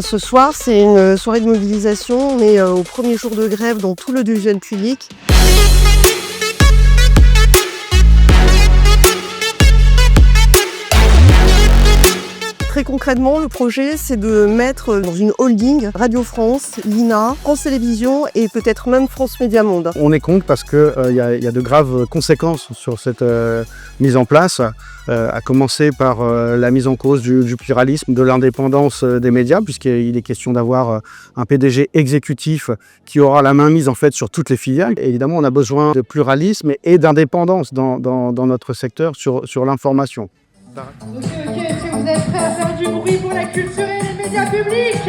Ce soir, c'est une soirée de mobilisation. On est au premier jour de grève dans tout l'audiovisuel public. Très concrètement, le projet, c'est de mettre dans une holding Radio France, l'INA, France Télévisions et peut-être même France Média Monde. On est contre parce qu'il y a de graves conséquences sur cette mise en place, à commencer par la mise en cause du pluralisme, de l'indépendance des médias, puisqu'il est question d'avoir un PDG exécutif qui aura la main mise en fait sur toutes les filiales. Et évidemment, on a besoin de pluralisme et d'indépendance dans notre secteur sur l'information. Ok, est-ce que vous êtes prêts à faire du bruit pour la culture et les médias publics?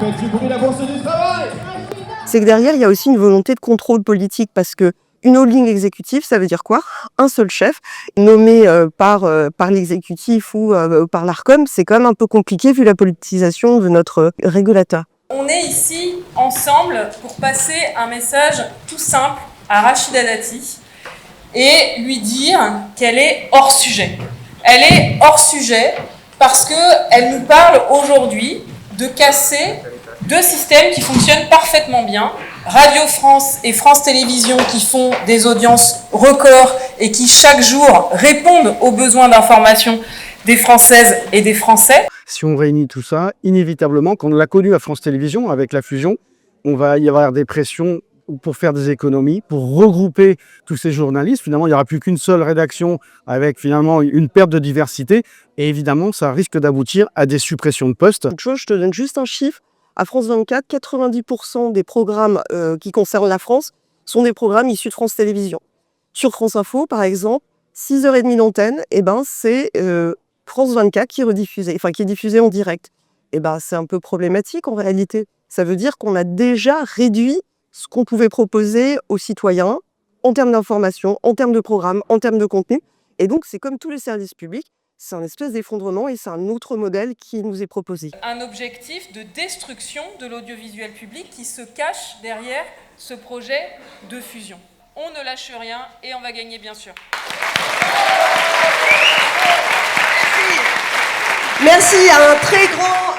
Faites du bruit, la Bourse du travail! C'est que derrière, il y a aussi une volonté de contrôle politique parce que une holding exécutive, ça veut dire quoi? Un seul chef nommé par l'exécutif ou par l'Arcom, c'est quand même un peu compliqué vu la politisation de notre régulateur. On est ici ensemble pour passer un message tout simple à Rachida Dati et lui dire qu'elle est hors sujet. Elle est hors sujet parce qu'elle nous parle aujourd'hui de casser deux systèmes qui fonctionnent parfaitement bien. Radio France et France Télévisions qui font des audiences records et qui chaque jour répondent aux besoins d'information des Françaises et des Français. Si on réunit tout ça, inévitablement, quand on l'a connu à France Télévisions avec la fusion, on va y avoir des pressions pour faire des économies, pour regrouper tous ces journalistes. Finalement, il n'y aura plus qu'une seule rédaction avec finalement une perte de diversité. Et évidemment, ça risque d'aboutir à des suppressions de postes. Je te donne juste un chiffre. À France 24, 90% des programmes qui concernent la France sont des programmes issus de France Télévisions. Sur France Info, par exemple, 6h30 d'antenne, c'est France 24 qui est diffusé en direct. C'est un peu problématique en réalité. Ça veut dire qu'on a déjà réduit ce qu'on pouvait proposer aux citoyens en termes d'information, en termes de programmes, en termes de contenu. Et donc, c'est comme tous les services publics, c'est un espèce d'effondrement et c'est un autre modèle qui nous est proposé. Un objectif de destruction de l'audiovisuel public qui se cache derrière ce projet de fusion. On ne lâche rien et on va gagner, bien sûr. Merci à un très grand